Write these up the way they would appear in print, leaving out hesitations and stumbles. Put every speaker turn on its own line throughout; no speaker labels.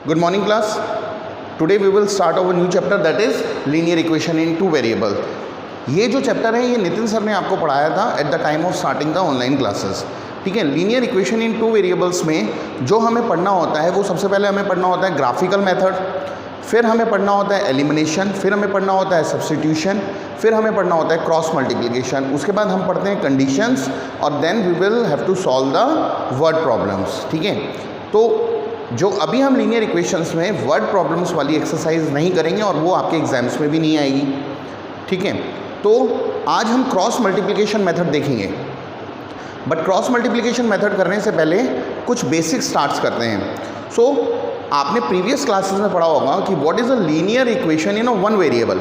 Good morning class. Today we will start our new chapter that is linear equation in two variable. ये जो chapter है ये Nitin sir ने आपको पढ़ाया था at the time of starting the online classes. ठीक है, linear equation in two variables में जो हमें पढ़ना होता है वो सबसे पहले हमें पढ़ना होता है ग्राफिकल मेथड, फिर हमें पढ़ना होता है एलिमिनेशन, फिर हमें पढ़ना होता है सब्स्टिट्यूशन, फिर हमें पढ़ना होता है क्रॉस मल्टीप्लिकेशन. उसके बाद हम पढ़ते हैं कंडीशंस और then we will have to solve the word problems. ठीक है, तो जो अभी हम लीनियर इक्वेशंस में वर्ड प्रॉब्लम्स वाली एक्सरसाइज नहीं करेंगे और वो आपके एग्जाम्स में भी नहीं आएगी. ठीक है, तो आज हम क्रॉस मल्टीप्लिकेशन मेथड देखेंगे. बट क्रॉस मल्टीप्लिकेशन मेथड करने से पहले कुछ बेसिक स्टार्ट्स करते हैं. सो आपने प्रीवियस क्लासेस में पढ़ा होगा कि what is a linear equation in a one variable.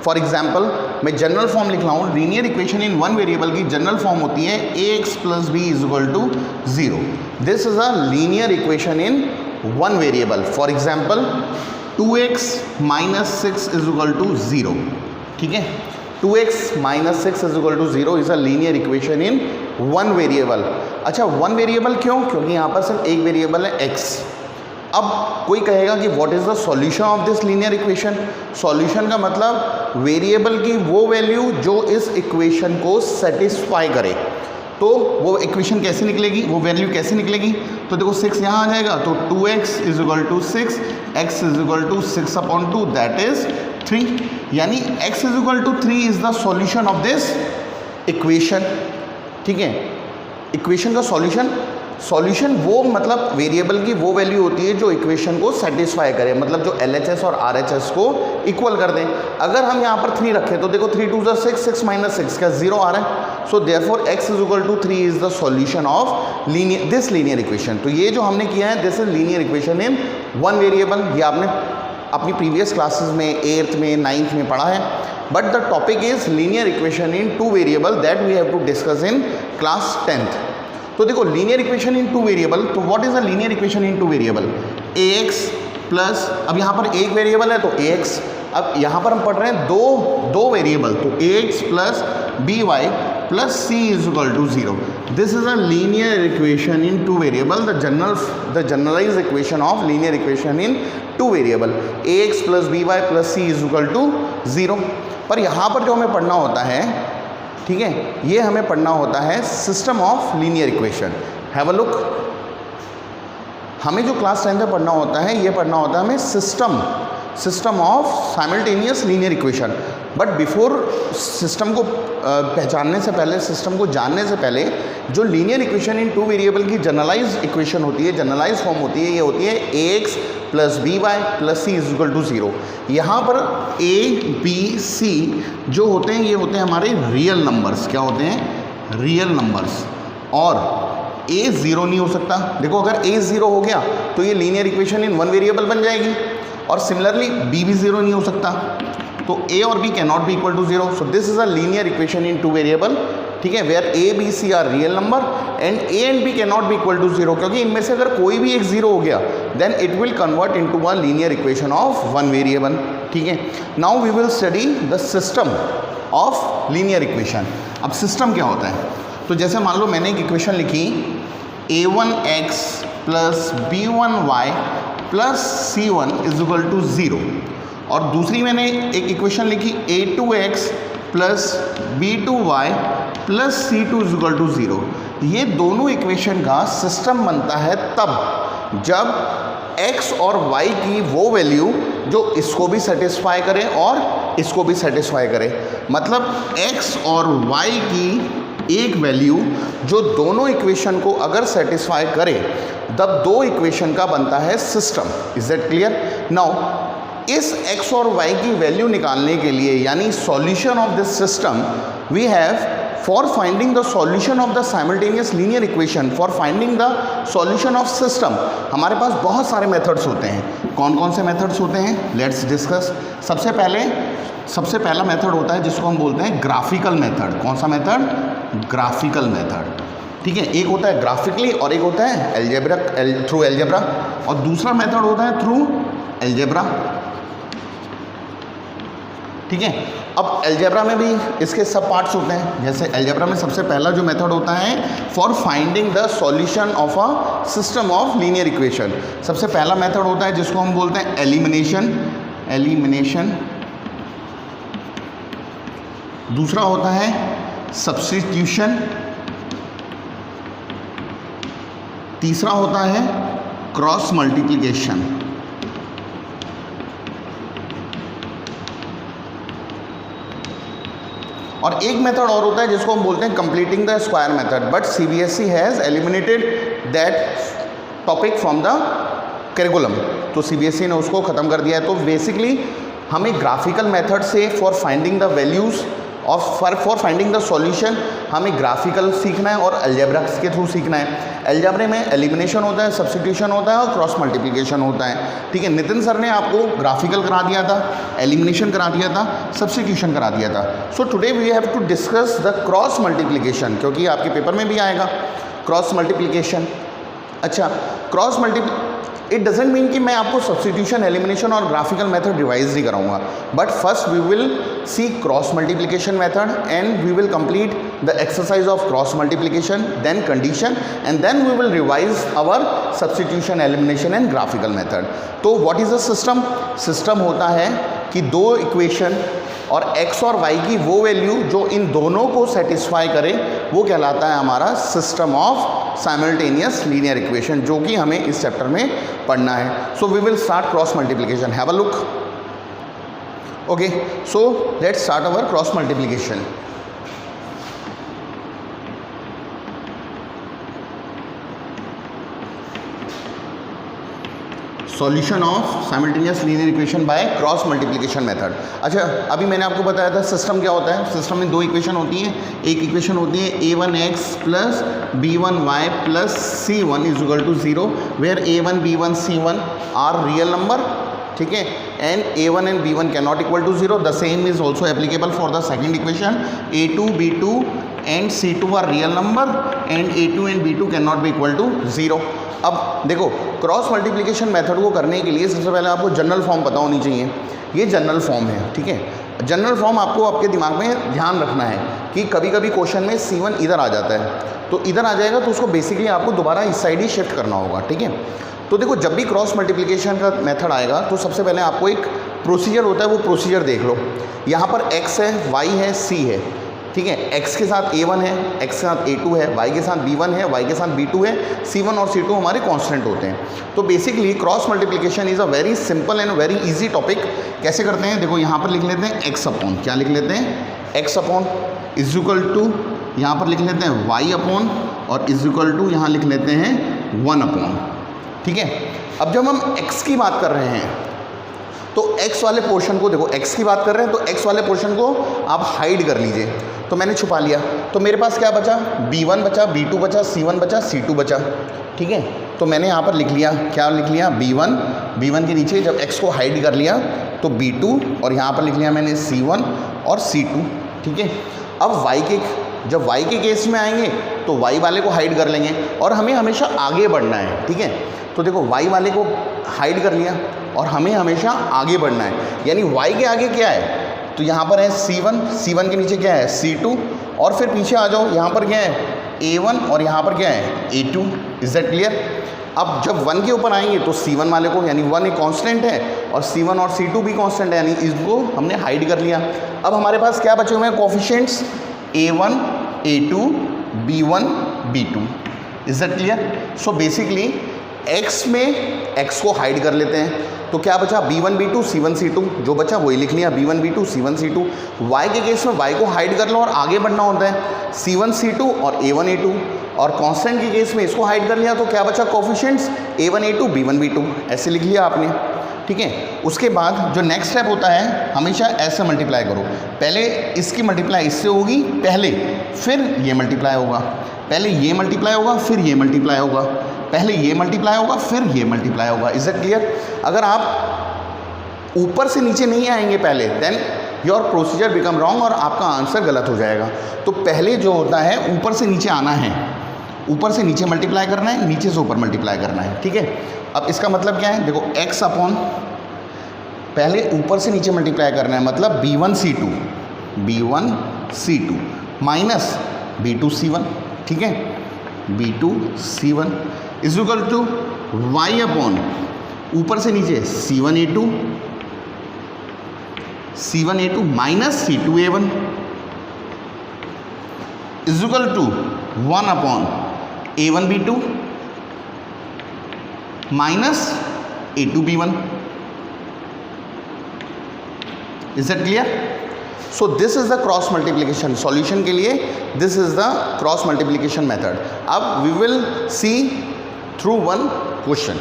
For example मैं जनरल फॉर्म लिख रहा हूँ. Linear equation in one variable की जनरल फॉर्म होती है ax + b = 0. This is a linear equation in one variable. For example 2x - 6 = 0. ठीक है, 2x - 6 = 0 is a linear equation in one variable. अच्छा, वन वेरिएबल क्यों? क्योंकि यहाँ पर सिर्फ एक वेरिएबल है x. अब कोई कहेगा कि what is the solution of this linear equation. Solution का मतलब वेरिएबल की वो वैल्यू जो इस इक्वेशन को सेटिस्फाई करे. तो वो इक्वेशन कैसे निकलेगी, वो वैल्यू कैसे निकलेगी? तो देखो 6 यहाँ आ जाएगा, तो 2x = 6, x = 6/2 दैट इज 3. यानी x = 3 is the solution of this equation. ठीक है, इक्वेशन का सॉल्यूशन वो मतलब वेरिएबल की वो वैल्यू होती है जो इक्वेशन को सेटिस्फाई करे, मतलब जो LHS और RHS को इक्वल कर दें. अगर हम यहाँ पर 3 रखें तो देखो 3 × 2 = 6, 6 - 6 क्या 0 आ रहा है. So therefore x = 3 is the solution of this linear equation. तो ये जो हमने किया है this is linear equation in one variable. ये आपने अपनी प्रीवियस क्लासेस में 8th में 9th में पढ़ा है. But the topic is linear equation in two variable that we have to discuss in class 10th. तो देखो linear equation in two variable, तो what is a linear equation in two variable? ax plus, अब यहाँ पर एक variable है तो ax. अब यहाँ पर हम पढ़ रहे हैं दो वेरिएबल, तो ax + by + c = 0. This is a linear equation in two variable. The generalised equation of linear equation in two variable ax + by + c = 0. पर यहाँ पर जो हमें पढ़ना होता है, ठीक है, ये हमें पढ़ना होता है system of linear equation. Have a look. हमें जो क्लास 10 में पढ़ना होता है ये पढ़ना होता है हमें system of simultaneous linear equation. But before system को पहचानने से पहले, सिस्टम को जानने से पहले, जो linear equation in two variable की जनरलाइज इक्वेशन होती है, जनरलाइज फॉर्म होती है, ये होती है ax + by + c = 0. यहाँ पर a b c जो होते हैं ये होते हैं हमारे रियल नंबर्स. क्या होते हैं? Real numbers. और a 0 नहीं हो सकता. देखो अगर a 0 हो गया तो ये linear equation in one variable बन जाएगी. और सिमिलरली b भी 0 नहीं हो सकता. तो a और b can not be equal to 0. So this is a linear equation in two variable. ठीक है, where a b c are real number and a and b can not be equal to 0, क्योंकि इनमें से अगर कोई भी एक 0 हो गया then it will convert into a linear equation of one variable. ठीक है, now we will study the system of linear equation. अब सिस्टम क्या होता है? तो जैसे मान लो मैंने एक इक्वेशन लिखी a1x + b1y + c1 = 0, और दूसरी मैंने एक इक्वेशन लिखी a2x + b2y + c2 = 0. ये दोनों इक्वेशन का सिस्टम बनता है तब जब x और y की वो वैल्यू जो इसको भी सेटिस्फाई करे और इसको भी सेटिस्फाई करे. मतलब x और y की एक वैल्यू जो दोनों इक्वेशन को अगर सेटिस्फाई करे तब दो इक्वेशन का बनता है system. Is that clear? Now इस x और y की वैल्यू निकालने के लिए यानी solution of this system we have for finding the solution of the simultaneous linear equation, for finding the solution of system, हमारे पास बहुत सारे मेथड्स होते हैं. कौन कौन से मेथड्स होते हैं? Let's discuss. सबसे पहला मेथड होता है जिसको हम बोलते हैं ग्राफिकल मेथड. कौन सा मेथड? Graphical method. ठीक है, एक होता है ग्राफिकली और एक होता है थ्रू एल्जेब्रा, और दूसरा मेथड होता है थ्रू एल्जेब्रा. ठीक है। अब अलजेब्रा में भी इसके सब पार्ट्स होते हैं। जैसे अलजेब्रा में सबसे पहला जो मेथड होता है for finding the solution of a system of linear equation, सबसे पहला मेथड होता है जिसको हम बोलते हैं एलिमिनेशन। दूसरा होता है सब्स्टिट्यूशन, तीसरा होता है क्रॉस मल्टीप्लिकेशन, और एक मेथड और होता है जिसको हम बोलते हैं completing the square method, but CBSE has eliminated that topic from the curriculum. तो सीबीएसई ने उसको ख़त्म कर दिया है। तो बेसिकली हमें ग्राफिकल मेथड से फॉर फाइंडिंग द वैल्यूज़ और फॉर फाइंडिंग द सॉल्यूशन हमें ग्राफिकल सीखना है और अलजेब्रा के थ्रू सीखना है। अलजेब्रा में एलिमिनेशन होता है, सब्स्टिट्यूशन होता है और क्रॉस मल्टीप्लिकेशन होता है। ठीक है, नितिन सर ने आपको ग्राफिकल करा दिया था, एलिमिनेशन करा दिया था, सब्स्टिट्यूशन करा दिया था। So today we have to discuss the cross multiplication, क्योंकि आपके पेपर में भी आएगा क्रॉस मल्टीप्लिकेशन। अच्छा, क्रॉस इट डजेंट मीन कि मैं आपको सब्स्टिट्यूशन, एलिमिनेशन और ग्राफिकल मेथड रिवाइज नहीं कराऊंगा, but first we will see cross multiplication method and we will complete the exercise of cross multiplication, then condition, and then we will revise our substitution, elimination and graphical method. तो what is the system? System होता है कि दो equation और x और y की वो value जो इन दोनों को सेटिस्फाई करे वो कहलाता है हमारा system of simultaneous linear equation, जो कि हमें इस चैप्टर में पढ़ना है। So we will start cross multiplication. Have a look. Okay, so let's start our cross multiplication. Solution of simultaneous linear equation by cross multiplication method. अच्छा, अभी मैंने आपको बताया था सिस्टम क्या होता है। सिस्टम में दो इक्वेशन होती हैं। एक इक्वेशन होती है a1x plus b1y plus c1 is equal to 0, where a1 b1 c1 are real number, ठीक है, and a1 and b1 can not equal to 0। The same is also applicable for the second equation, a2 b2 and c2 are real number and a2 and b2 can not be equal to 0। अब देखो, cross multiplication method को करने के लिए सबसे पहले आपको general form पता होनी चाहिए। ये जनरल फॉर्म है, ठीक है। जनरल फॉर्म आपको आपके दिमाग में ध्यान रखना है कि कभी कभी क्वेश्चन में c1 इधर आ जाता है, तो इधर आ जाएगा तो उसको बेसिकली आपको दोबारा इस साइड ही शिफ्ट करना होगा, ठीक है। तो देखो, जब भी क्रॉस मल्टीप्लिकेशन का मेथड आएगा तो सबसे पहले आपको एक प्रोसीजर होता है, वो प्रोसीजर देख लो। यहाँ पर x है, y है, c है, ठीक है। x के साथ a1 है, x के साथ a2 है, y के साथ b1 है, y के साथ b2 है, c1 और c2 हमारे कांस्टेंट होते हैं। तो basically cross multiplication is a very simple and very easy topic. कैसे करते हैं? देखो, यहाँ पर लिख लेते हैं x अपॉन, क्या लिख लेते हैं? x upon is equal to, यहाँ पर लिख लेते हैं y अपॉन, और इज इक्वल टू यहाँ लिख लेते हैं 1 अपॉन, ठीक है। अब जब हम x की बात कर रहे हैं तो x वाले पोर्शन को, देखो x की बात कर रहे हैं तो x वाले पोर्शन को आप हाइड कर लीजिए। तो मैंने छुपा लिया, तो मेरे पास क्या बचा? b1 बचा, b2 बचा, c1 बचा, c2 बचा, ठीक है। तो मैंने यहाँ पर लिख लिया, क्या लिख लिया? b1 के नीचे जब x को हाइड कर लिया तो b2, और यहाँ पर लिख लिया मैंने c1 और c2, ठीक है। अब जब y के केस में आएंगे तो y वाले को हाइड कर लेंगे और हमें हमेशा आगे बढ़ना है, ठीक है। तो देखो, y वाले को हाइड कर लिया और हमें हमेशा आगे बढ़ना है, यानी y के आगे क्या है? तो यहाँ पर है c1 के नीचे क्या है? c2, और फिर पीछे आ जाओ, यहाँ पर क्या है? a1, और यहाँ पर क्या है? a2। Is that clear? अब जब 1 के ऊपर आएंगे तो c1 वाले को, यानी 1 एक कांस्टेंट है और c1 और c2 भी कांस्टेंट है, यानी इसको हमने हाइड कर लिया। अब हमारे पास क्या बचे हुए हैं? Coefficients a1, a2, b1, b2। Is that clear? So basically x में x को हाइड कर लेते हैं, तो क्या बचा? b1 b2 c1 c2, जो बचा वही लिख लिया, b1 b2 c1 c2। y के केस में y को हाइड कर लो और आगे बढ़ना होता है, c1 c2 और a1 a2, और कांस्टेंट के केस में इसको हाइड कर लिया तो क्या बचा? Coefficients a1 a2 b1 b2, ऐसे लिख लिया आपने, ठीक है। उसके बाद जो नेक्स्ट स्टेप होता है, हमेशा ऐसे मल्टीप्लाई करो। पहले इसकी मल्टीप्लाई इससे होगी पहले, फिर ये मल्टीप्लाई होगा, पहले ये मल्टीप्लाई होगा, फिर ये मल्टीप्लाई होगा, पहले ये मल्टीप्लाई होगा, फिर ये मल्टीप्लाई होगा। Is that clear? अगर आप ऊपर से नीचे नहीं आएंगे पहले, then your procedure become wrong और आपका आंसर गलत हो जाएगा। तो पहले जो होता है ऊपर से नीचे आना है, ऊपर से नीचे मल्टीप्लाई करना है, नीचे से ऊपर मल्टीप्लाई करना है, ठीक है। अब इसका मतलब क्या है? देखो, x अपॉन पहले ऊपर से नीचे मल्टीप्लाई करना है, मतलब B1C2 माइनस B2C1, ठीक है, B2C1 is equal to y upon ऊपर से नीचे C1A2 minus C2A1 is equal to 1 upon A1B2 minus A2B1. Is that clear? So this is the cross multiplication. Solution के लिए this is the cross multiplication method. अब we will see through one question.